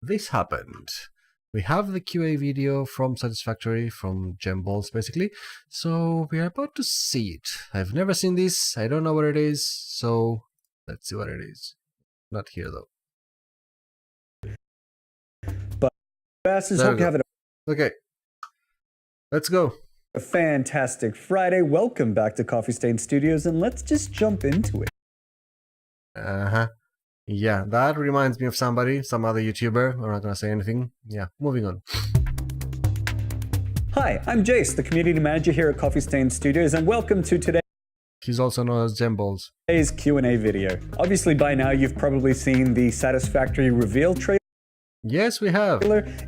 this happened. We have the QA video from Satisfactory, from Gemballs basically, so we are about to see it. I've never seen this, I don't know what it is, so let's see what it is. Not here though. But bastards, hope you have Okay, let's go. a fantastic Friday. Welcome back to Coffee Stain Studios, and let's just jump into it. Yeah, that reminds me of somebody, some other YouTuber. I'm not gonna say anything. Yeah, moving on. Hi, I'm Jace, the community manager here at Coffee Stain Studios, and welcome to He's also known as Gemballs. today's Q&A video. Obviously, by now, you've probably seen the Satisfactory reveal trailer. Yes, we have.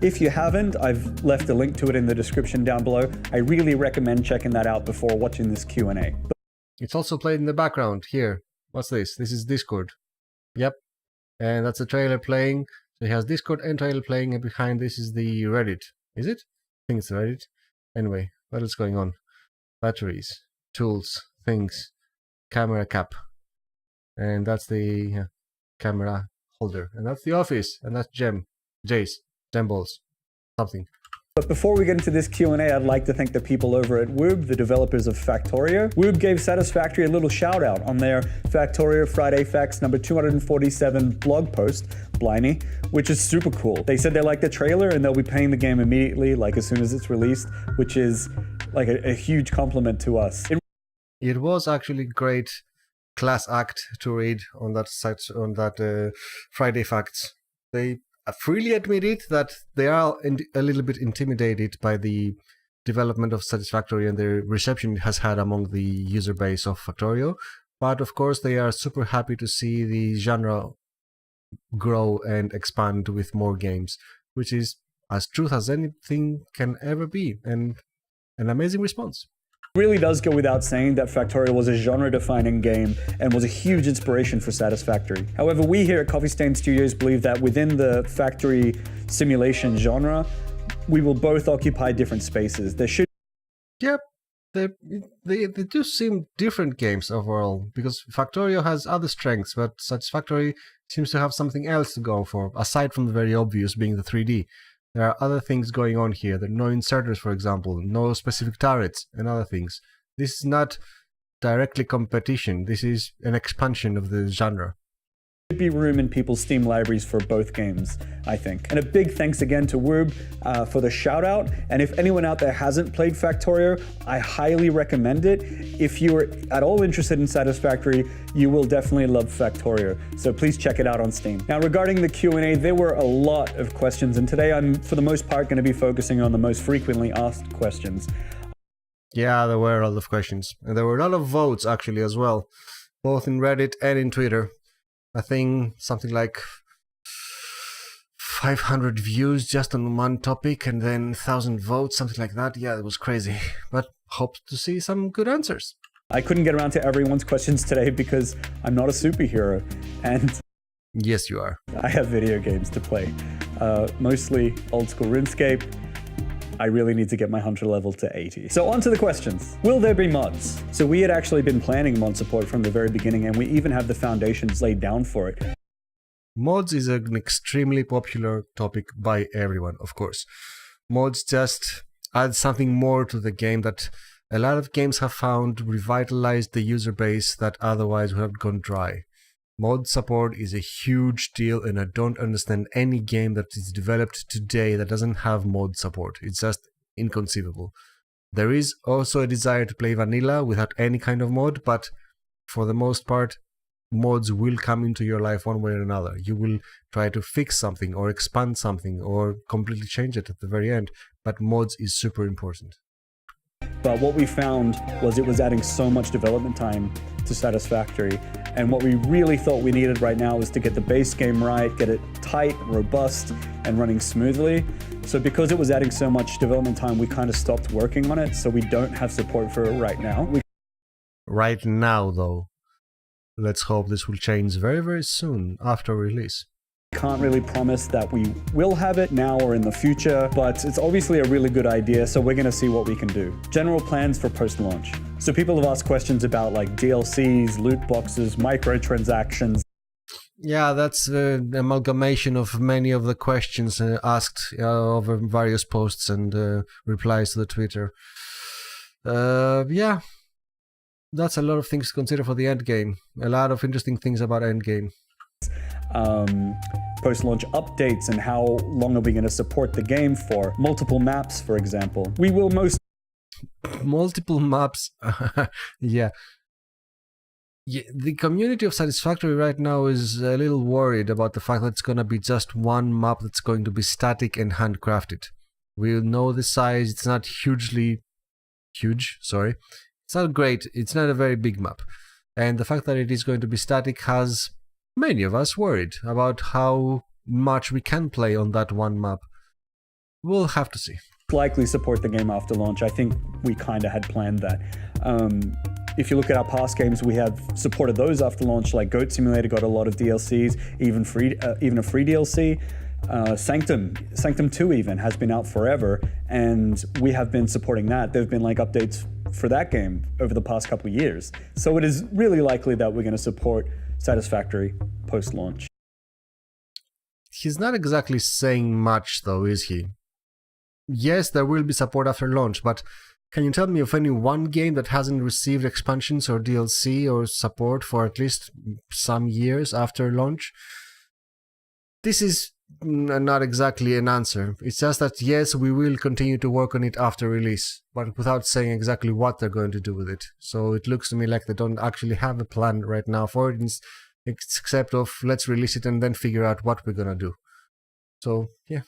If you haven't, I've left a link to it in the description down below. I really recommend checking that out before watching this Q&A. It's also played in the background here. What's this? This is Discord. Yep. And that's the trailer playing. So he has Discord and trailer playing, and behind this is the Reddit. Is it? I think it's Reddit. Anyway, what is going on? Batteries, tools, things, camera cap. And that's the camera holder. And that's the office. And that's Jace, Gemballs, something. But before we get into this Q&A, I'd like to thank the people over at Woob, the developers of Factorio. Woob gave Satisfactory a little shout out on their Factorio Friday Facts number 247 blog post, Blimey, which is super cool. They said they liked the trailer and they'll be playing the game immediately, like as soon as it's released, which is like a huge compliment to us. It was actually great class act to read on that site, on that Friday Facts. They freely admitted that they are a little bit intimidated by the development of Satisfactory and the reception it has had among the user base of Factorio. But of course, they are super happy to see the genre grow and expand with more games, which is as truth as anything can ever be, and an amazing response. It really does go without saying that Factorio was a genre-defining game and was a huge inspiration for Satisfactory. However, we here at Coffee Stain Studios believe that within the factory simulation genre, we will both occupy different spaces. There should... Yep, they do seem different games overall, because Factorio has other strengths, but Satisfactory seems to have something else to go for, aside from the very obvious being the 3D. There are other things going on here. There are no inserters, for example, no specific turrets, and other things. This is not directly competition. This is an expansion of the genre. Should be room in people's Steam libraries for both games, I think. And a big thanks again to Woob for the shout out. And if anyone out there hasn't played Factorio, I highly recommend it. If you're at all interested in Satisfactory, you will definitely love Factorio. So please check it out on Steam. Now, regarding the Q&A, there were a lot of questions, and today I'm, for the most part, going to be focusing on the most frequently asked questions. Yeah, there were a lot of questions. And there were a lot of votes, actually, as well. Both in Reddit and in Twitter. I think something like 500 views just on one topic and then 1,000 votes, something like that. Yeah, it was crazy. But hope to see some good answers. I couldn't get around to everyone's questions today because I'm not a superhero. And yes, you are. I have video games to play. Mostly old school RuneScape. I really need to get my hunter level to 80. So on to the questions. Will there be mods? So we had actually been planning mod support from the very beginning, and we even have the foundations laid down for it. Mods is an extremely popular topic by everyone, of course. Mods just add something more to the game that a lot of games have found revitalized the user base that otherwise would have gone dry. Mod support is a huge deal, and I don't understand any game that is developed today that doesn't have mod support. It's just inconceivable. There is also a desire to play vanilla without any kind of mod, but for the most part, mods will come into your life one way or another. You will try to fix something or expand something or completely change it at the very end, but mods is super important. But what we found was it was adding so much development time to Satisfactory. And what we really thought we needed right now was to get the base game right, get it tight, robust, and running smoothly. So because it was adding so much development time, we kind of stopped working on it. So we don't have support for it right now. Right now, though. Let's hope this will change very, very soon after release. Can't really promise that we will have it now or in the future, but it's obviously a really good idea, so we're going to see what we can do. General plans for post-launch. So people have asked questions about like DLCs, loot boxes, microtransactions. Yeah, that's an amalgamation of many of the questions asked over various posts and replies to the Twitter. Yeah, that's a lot of things to consider for the end game. A lot of interesting things about end game. Post-launch updates and how long are we going to support the game for. Multiple maps, for example. We will multiple maps. Yeah. The community of Satisfactory right now is a little worried about the fact that it's going to be just one map that's going to be static and handcrafted. We know the size, it's not hugely huge, sorry. It's not great, it's not a very big map. And the fact that it is going to be static has many of us worried about how much we can play on that one map. We'll have to see. Likely support the game after launch. I think we kind of had planned that. If you look at our past games, we have supported those after launch, like Goat Simulator got a lot of DLCs, even a free DLC. Sanctum 2 even has been out forever, and we have been supporting that. There have been like updates for that game over the past couple of years. So it is really likely that we're going to support Satisfactory post-launch. He's not exactly saying much though, is he? Yes, there will be support after launch, but can you tell me of any one game that hasn't received expansions or DLC or support for at least some years after launch? This is not exactly an answer. It's just that yes, we will continue to work on it after release, but without saying exactly what they're going to do with it. So it looks to me like they don't actually have a plan right now for it, except of let's release it and then figure out what we're gonna do. So yeah.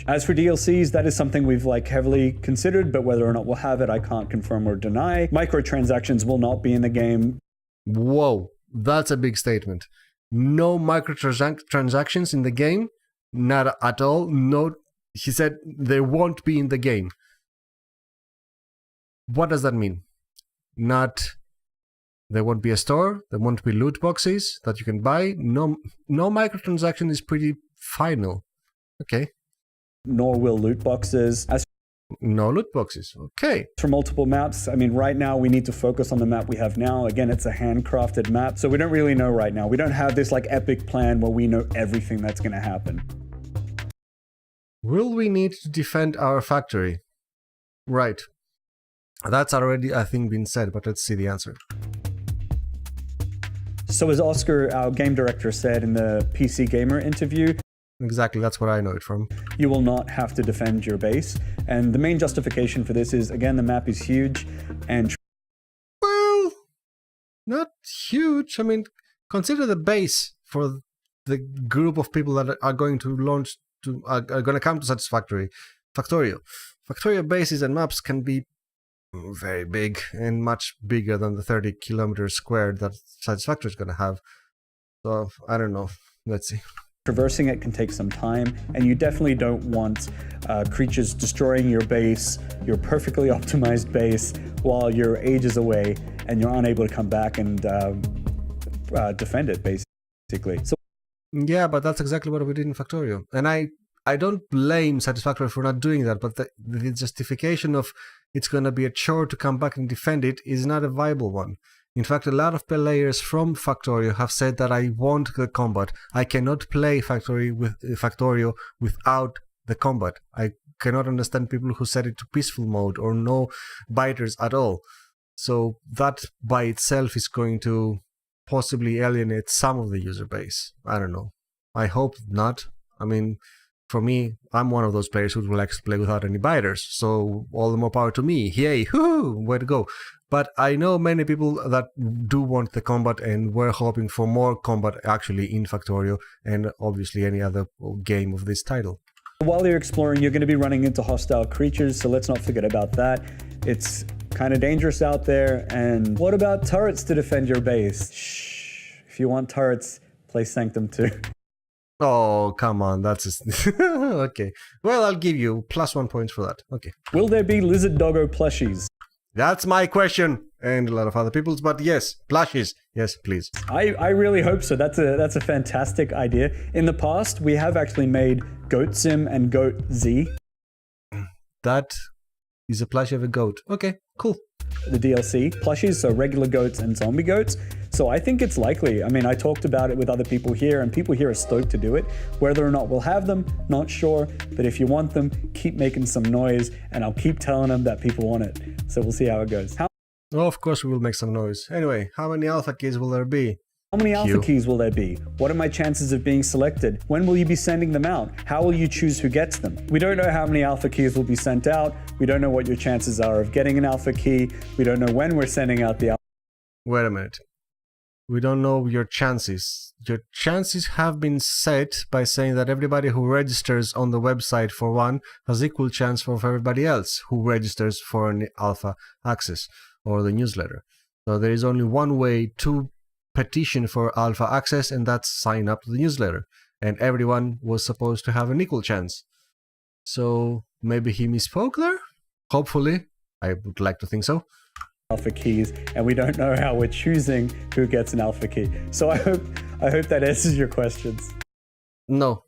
As for DLCs, that is something we've heavily considered, but whether or not we'll have it, I can't confirm or deny. Microtransactions will not be in the game. Whoa, that's a big statement. No microtransactions in the game? Not at all. No, he said they won't be in the game. What does that mean? There won't be a store, there won't be loot boxes that you can buy. No microtransaction is pretty final. Okay. Nor will loot boxes. No loot boxes. Okay. For multiple maps, I mean, right now we need to focus on the map we have now. Again, it's a handcrafted map, so we don't really know right now. We don't have this epic plan where we know everything that's going to happen. Will we need to defend our factory? Right. That's already, I think, been said, but let's see the answer. So as Oscar, our game director, said in the PC Gamer interview, exactly, that's what I know it from. You will not have to defend your base. And the main justification for this is, again, the map is huge and... Well, not huge. I mean, consider the base for the group of people that are going to launch, are going to come to Satisfactory. Factorio bases and maps can be very big and much bigger than the 30 kilometers squared that Satisfactory is going to have. So, I don't know. Let's see. Traversing it can take some time, and you definitely don't want creatures destroying your base, your perfectly optimized base, while you're ages away and you're unable to come back and defend it, basically. So, yeah, but that's exactly what we did in Factorio. And I don't blame Satisfactory for not doing that, but the justification of it's going to be a chore to come back and defend it is not a viable one. In fact, a lot of players from Factorio have said that I want the combat. I cannot play Factorio without the combat. I cannot understand people who set it to peaceful mode or no biters at all. So that by itself is going to possibly alienate some of the user base. I don't know. I hope not. I mean, for me, I'm one of those players who would like to play without any biters. So all the more power to me. Yay, woohoo, way to go. But I know many people that do want the combat, and we're hoping for more combat actually in Factorio and obviously any other game of this title. While you're exploring, you're going to be running into hostile creatures, so let's not forget about that. It's kind of dangerous out there. And what about turrets to defend your base? Shh. If you want turrets, play Sanctum 2. Oh, come on, that's just... Okay. Well, I'll give you +1 points for that. Okay. Will there be lizard doggo plushies? That's my question, and a lot of other people's, but yes, plushies. Yes, please. I really hope so. That's a fantastic idea. In the past, we have actually made Goat Sim and Goat Z. That is a plushie of a goat. Okay, cool. the DLC plushies, so regular goats and zombie goats. So I think it's likely. I mean, I talked about it with other people here, and people here are stoked to do it. Whether or not we'll have them, not sure. But if you want them, keep making some noise, and I'll keep telling them that people want it. So we'll see how it goes. Well, of course we will make some noise. Anyway, how many alpha keys will there be? How many alpha keys will there be? What are my chances of being selected? When will you be sending them out? How will you choose who gets them? We don't know how many alpha keys will be sent out. We don't know what your chances are of getting an alpha key. We don't know when we're sending out the alpha. Wait a minute. We don't know your chances. Your chances have been set by saying that everybody who registers on the website for one has equal chance for everybody else who registers for an alpha access or the newsletter. So there is only one way to petition for alpha access, and that's sign up to the newsletter. And everyone was supposed to have an equal chance. So maybe he misspoke there? Hopefully. I would like to think so. Alpha keys, and we don't know how we're choosing who gets an alpha key. So I hope that answers your questions. No,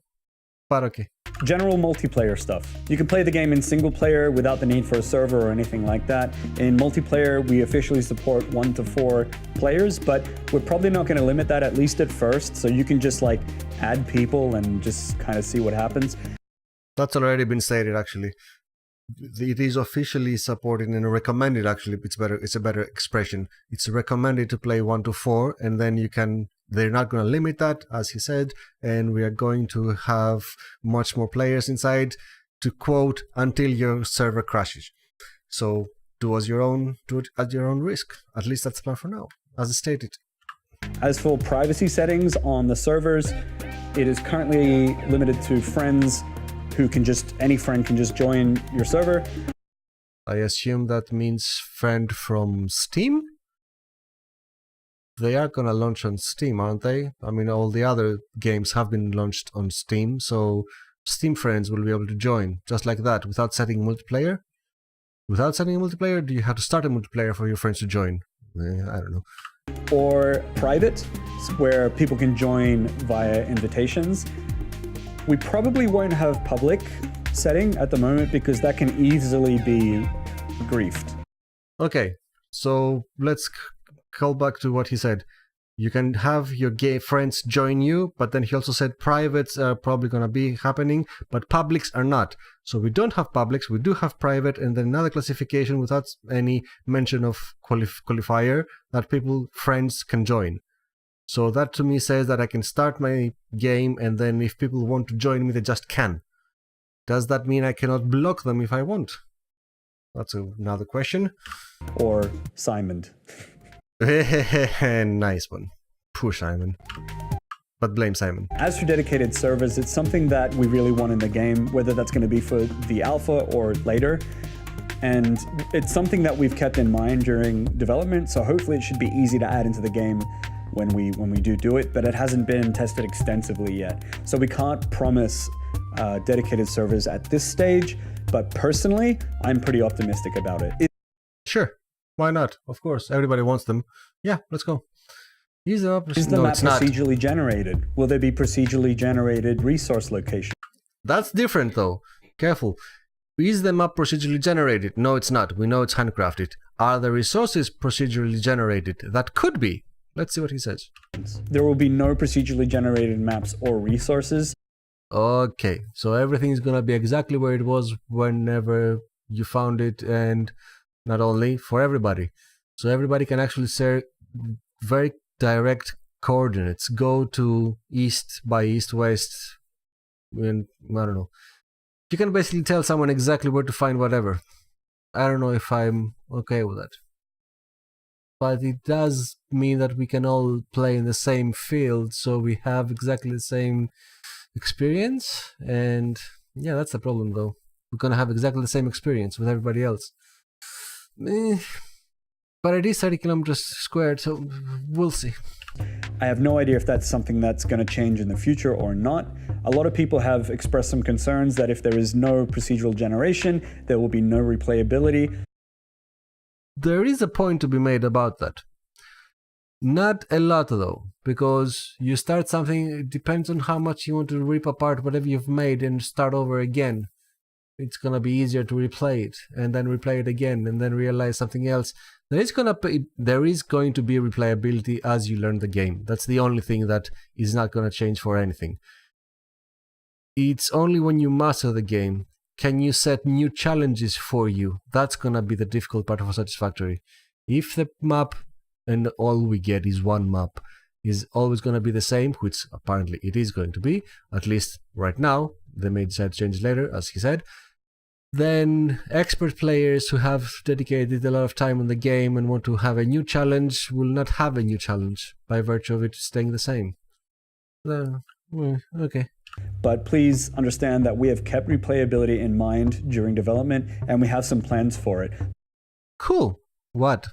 but okay. General multiplayer stuff. You can play the game in single player without the need for a server or anything like that. In multiplayer, we officially support 1 to 4 players, but we're probably not going to limit that, at least at first. So you can just like add people and just kind of see what happens. That's already been stated, actually. It is officially supported and recommended, actually. It's a better expression. It's recommended to play 1 to 4, and then they're not going to limit that, as he said, and we are going to have much more players inside, to quote, until your server crashes. So do it at your own risk. At least that's the plan for now, as stated. As for privacy settings on the servers, it is currently limited to friends any friend can just join your server. I assume that means friend from Steam? They are gonna launch on Steam, aren't they? I mean, all the other games have been launched on Steam, so Steam friends will be able to join, just like that, without setting multiplayer? Without setting a multiplayer, do you have to start a multiplayer for your friends to join? I don't know. Or private, where people can join via invitations. We probably won't have public setting at the moment because that can easily be griefed. Okay, so let's call back to what he said. You can have your gay friends join you, but then he also said privates are probably going to be happening, but publics are not. So we don't have publics, we do have private, and then another classification without any mention of qualifier that friends can join. So that to me says that I can start my game, and then if people want to join me, they just can. Does that mean I cannot block them if I want? That's another question. Or Simon. Nice one. Poor Simon. But blame Simon. As for dedicated servers, it's something that we really want in the game, whether that's going to be for the alpha or later. And it's something that we've kept in mind during development, so hopefully it should be easy to add into the game when we do it, but it hasn't been tested extensively yet. So we can't promise dedicated servers at this stage, but personally, I'm pretty optimistic about it. Sure, why not? Of course, everybody wants them. Yeah, let's go. Is the map procedurally generated? Will there be procedurally generated resource location? That's different though. Careful. Is the map procedurally generated? No, it's not. We know it's handcrafted. Are the resources procedurally generated? That could be. Let's see what he says. There will be no procedurally generated maps or resources. Okay, so everything is going to be exactly where it was whenever you found it, and not only for everybody. So everybody can actually share very direct coordinates. Go to east by east, west, and I don't know. You can basically tell someone exactly where to find whatever. I don't know if I'm okay with that. But it does mean that we can all play in the same field, so we have exactly the same experience. And yeah, that's the problem though. We're gonna have exactly the same experience with everybody else. But it is 30 kilometers squared, so we'll see. I have no idea if that's something that's going to change in the future or not. A lot of people have expressed some concerns that if there is no procedural generation, there will be no replayability. There is a point to be made about that. Not a lot though, because you start something, it depends on how much you want to rip apart whatever you've made and start over again. it's gonna be easier to replay it and then replay it again and then realize something else. There is going to be replayability as you learn the game. That's the only thing that is not going to change for anything. It's only when you master the game can you set new challenges for you. That's going to be the difficult part of Satisfactory. If the map, and all we get is one map, is always going to be the same, which apparently it is going to be, at least right now, they may decide to change later, as he said, then expert players who have dedicated a lot of time on the game and want to have a new challenge will not have a new challenge by virtue of it staying the same. Okay. But please understand that we have kept replayability in mind during development, and we have some plans for it. Cool. What?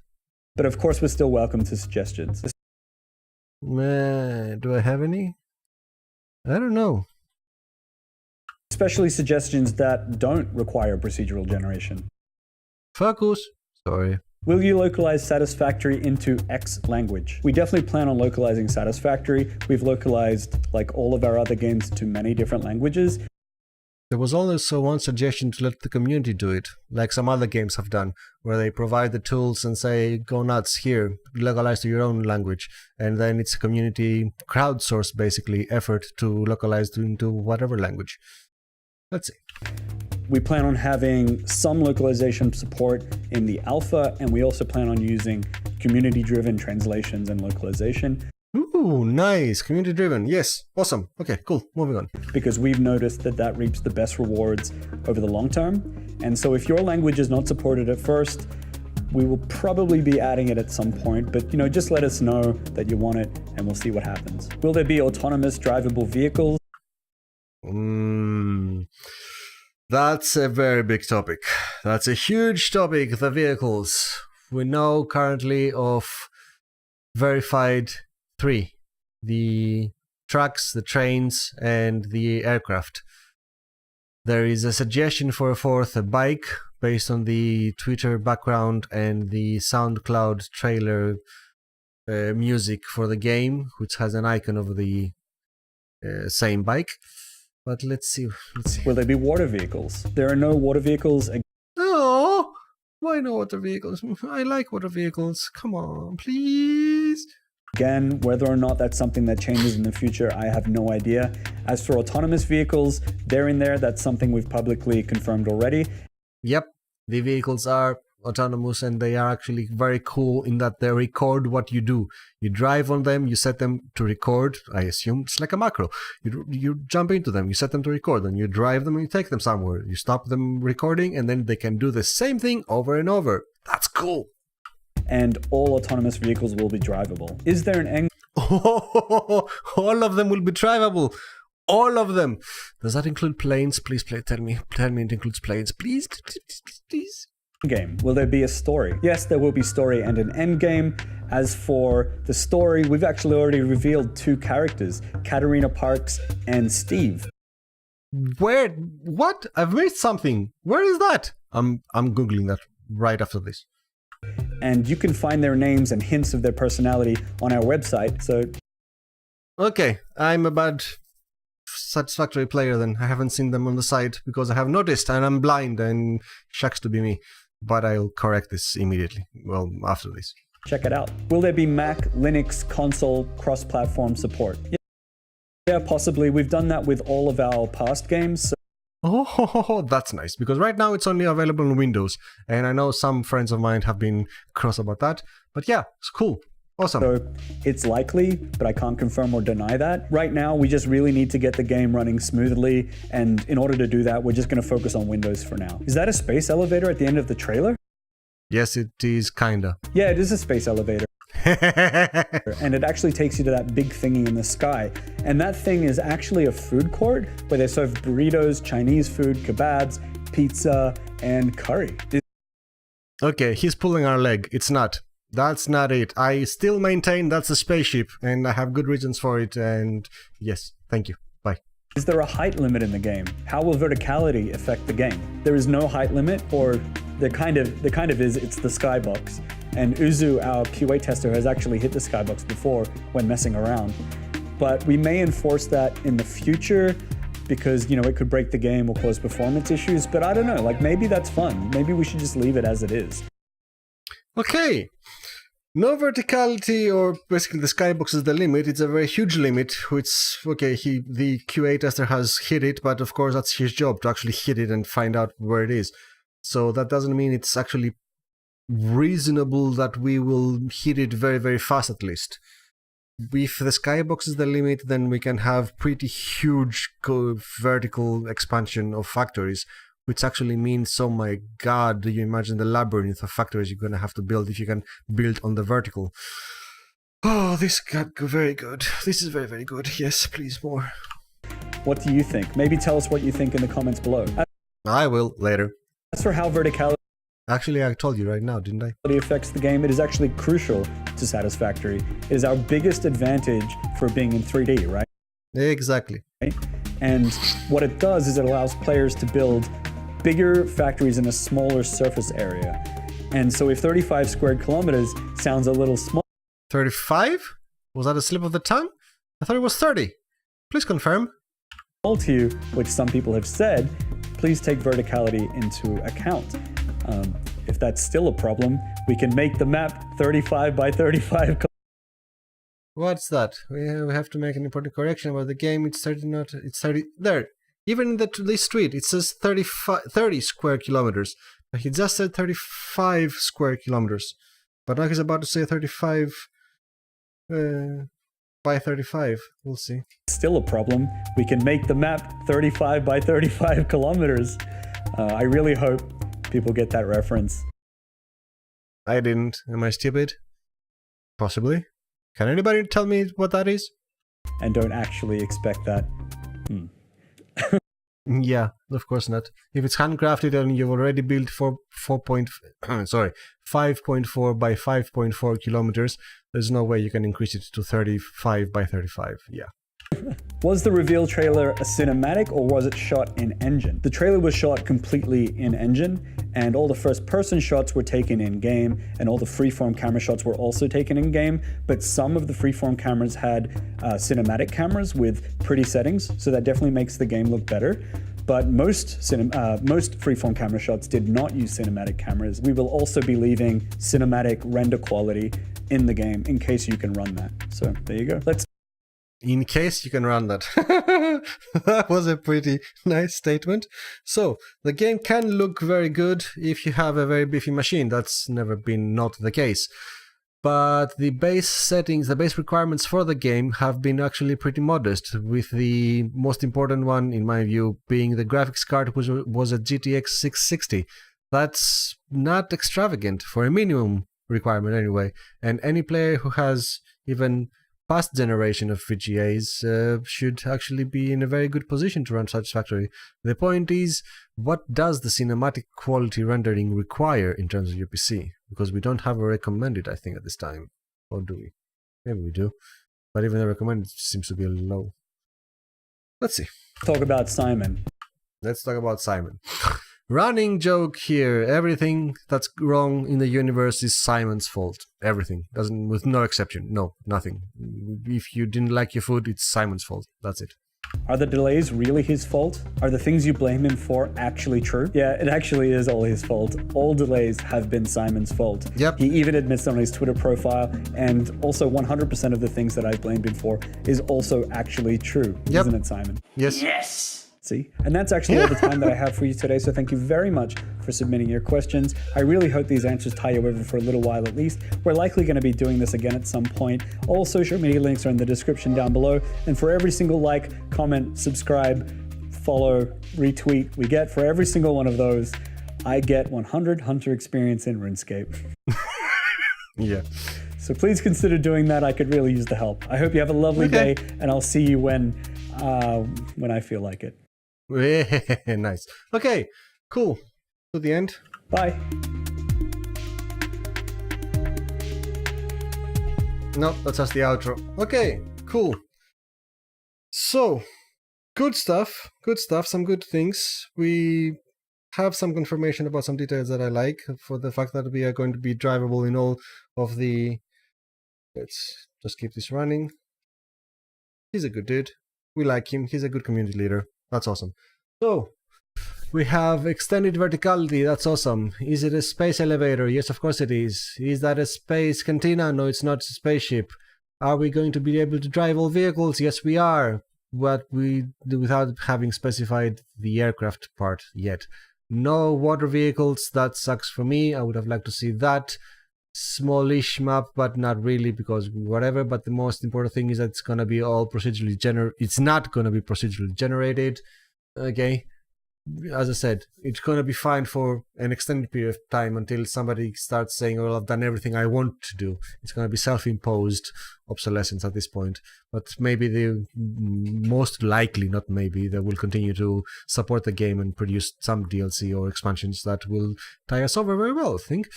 But of course, we're still welcome to suggestions. Do I have any? I don't know. Especially suggestions that don't require procedural generation. Focus. Sorry. Will you localize Satisfactory into X language? We definitely plan on localizing Satisfactory. We've localized, like all of our other games, to many different languages. There was also one suggestion to let the community do it, like some other games have done, where they provide the tools and say, go nuts, here, localize to your own language. And then it's a community crowdsourced, basically, effort to localize into whatever language. Let's see. We plan on having some localization support in the alpha, and we also plan on using community-driven translations and localization. Ooh, nice. Community-driven. Yes. Awesome. Okay, cool. Moving on. Because we've noticed that reaps the best rewards over the long term. And so if your language is not supported at first, we will probably be adding it at some point, but just let us know that you want it and we'll see what happens. Will there be autonomous drivable vehicles? That's a very big topic. That's a huge topic, the vehicles. We know currently of verified 3. The trucks, the trains, and the aircraft. There is a suggestion for a 4th, a bike, based on the Twitter background and the SoundCloud trailer music for the game, which has an icon of the same bike. But let's see. Will there be water vehicles? There are no water vehicles. Oh, why no water vehicles? I like water vehicles. Come on, please. Again, whether or not that's something that changes in the future, I have no idea. As for autonomous vehicles, they're in there. That's something we've publicly confirmed already. Yep, the vehicles are autonomous and they are actually very cool in that they record what you do. You drive on them, you set them to record, I assume. It's like a macro. You jump into them, you set them to record, and you drive them and you take them somewhere. You stop them recording and then they can do the same thing over and over. That's cool. And all autonomous vehicles will be drivable. Is there an end? All of them will be drivable. All of them. Does that include planes? Please tell me it includes planes. Please. Game. Will there be a story? Yes, there will be story and an end game. As for the story, we've actually already revealed 2 characters, Katarina Parks and Steve. Where? What? I've missed something. Where is that? I'm Googling that right after this. And you can find their names and hints of their personality on our website, so... Okay, I'm a bad Satisfactory player then. I haven't seen them on the site because I have noticed and I'm blind and shucks to be me. But I'll correct this immediately, well, after this. Check it out. Will there be Mac, Linux, console, cross-platform support? Yeah, possibly. We've done that with all of our past games. So oh, that's nice, because right now it's only available on Windows, and I know some friends of mine have been cross about that, but yeah, it's cool. Awesome. So it's likely, but I can't confirm or deny that. Right now, we just really need to get the game running smoothly, and in order to do that, we're just going to focus on Windows for now. Is that a space elevator at the end of the trailer? Yes, it is, kinda. Yeah, it is a space elevator. And it actually takes you to that big thingy in the sky. And that thing is actually a food court where they serve burritos, Chinese food, kebabs, pizza, and curry. Okay, he's pulling our leg. It's not. That's not it. I still maintain that's a spaceship, and I have good reasons for it, and yes, thank you. Bye. Is there a height limit in the game? How will verticality affect the game? There is no height limit, or there kind of is. It's the skybox. And Uzu, our QA tester, has actually hit the skybox before when messing around. But we may enforce that in the future. because, it could break the game or cause performance issues, but I don't know, like maybe that's fun. Maybe we should just leave it as it is. Okay. No verticality, or basically the skybox is the limit. It's a very huge limit, which, okay, the QA tester has hit it, but of course that's his job to actually hit it and find out where it is. So that doesn't mean it's actually reasonable that we will hit it very, very fast at least. If the skybox is the limit, then we can have pretty huge vertical expansion of factories, which actually means, oh my god, do you imagine the labyrinth of factories you're going to have to build if you can build on the vertical? Oh, this got very good. This is very, very good. Yes, please, more. What do you think? Maybe tell us what you think in the comments below. I will, later. As for how verticality Actually, I told you right now, didn't I? affects the game, it is actually crucial to Satisfactory. It is our biggest advantage for being in 3D, right? Exactly. And what it does is it allows players to build bigger factories in a smaller surface area. And so if 35 square kilometers sounds a little small 35? Was that a slip of the tongue? I thought it was 30. Please confirm. to you, which some people have said, please take verticality into account. If that's still a problem, we can make the map 35 by 35. What's that? We have to make an important correction about the game. It's 30, not... It's 30... There! Even in this tweet, it says 30 square kilometers. But he just said 35 square kilometers. But now he's about to say 35 by 35. We'll see. Still a problem. We can make the map 35 by 35 kilometers. I really hope people get that reference. I didn't. Am I stupid? Possibly. Can anybody tell me what that is? And don't actually expect that. Yeah, of course not. If it's handcrafted and you've already built 5.4 by 5.4 kilometers, there's no way you can increase it to 35 by 35. Yeah. Was the reveal trailer a cinematic or was it shot in engine? The trailer was shot completely in engine, and all the first-person shots were taken in-game, and all the freeform camera shots were also taken in-game, but some of the freeform cameras had cinematic cameras with pretty settings, so that definitely makes the game look better. But most freeform camera shots did not use cinematic cameras. We will also be leaving cinematic render quality in the game in case you can run that. So there you go. In case you can run that. That was a pretty nice statement. So, the game can look very good if you have a very beefy machine. That's never been not the case. But the base settings, the base requirements for the game have been actually pretty modest, with the most important one, in my view, being the graphics card, which was a GTX 660. That's not extravagant for a minimum requirement anyway. And any player who has even past generation of VGAs should actually be in a very good position to run Satisfactory. The point is, what does the cinematic quality rendering require in terms of your PC? Because we don't have a recommended, I think, at this time. Or do we? Maybe we do. But even the recommended seems to be a little low. Let's see. Talk about Simon. Let's talk about Simon. Running joke here. Everything that's wrong in the universe is Simon's fault. Everything. With no exception. No, nothing. If you didn't like your food, it's Simon's fault. That's it. Are the delays really his fault? Are the things you blame him for actually true? Yeah, it actually is all his fault. All delays have been Simon's fault. Yep. He even admits on his Twitter profile, and also 100% of the things that I blamed him for is also actually true. Yep. Isn't it, Simon? Yes. Yes! See? And that's actually all the time that I have for you today, so thank you very much for submitting your questions. I really hope these answers tie you over for a little while at least. We're likely going to be doing this again at some point. All social media links are in the description down below, and for every single like, comment, subscribe, follow, retweet we get, for every single one of those, I get 100 Hunter experience in RuneScape. Yeah. So please consider doing that. I could really use the help. I hope you have a lovely day, and I'll see you when I feel like it. Nice. Okay, cool. To the end. Bye. No, that's just the outro. Okay, cool. So, good stuff. Good stuff. Some good things. We have some confirmation about some details that I like, for the fact that we are going to be drivable in all of the... Let's just keep this running. He's a good dude. We like him. He's a good community leader. That's awesome. So, we have extended verticality. That's awesome. Is it a space elevator? Yes, of course it is. Is that a space cantina? No, it's not a spaceship. Are we going to be able to drive all vehicles? Yes, we are. But we do without having specified the aircraft part yet. No water vehicles. That sucks for me. I would have liked to see that. Smallish map, but not really, because whatever. But the most important thing is that it's gonna be all procedurally it's not gonna be procedurally generated. Okay. As I said, it's gonna be fine for an extended period of time until somebody starts saying, well, I've done everything I want to do. It's gonna be self-imposed obsolescence at this point. But maybe most likely, not maybe, they will continue to support the game and produce some DLC or expansions that will tie us over very well, I think.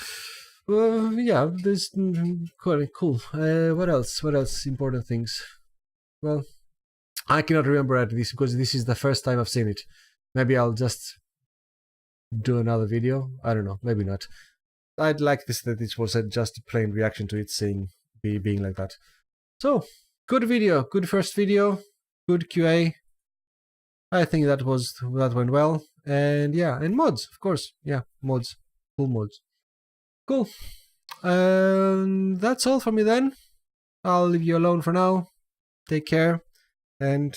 Yeah, this cool. What else? What else? Important things. Well, I cannot remember at this because this is the first time I've seen it. Maybe I'll just do another video. I don't know. Maybe not. I'd like this that it was just a plain reaction to it being like that. So, good video. Good first video. Good QA. I think that went well. And yeah, and mods, of course. Yeah, mods. Cool mods. Cool. That's all for me then. I'll leave you alone for now. Take care. And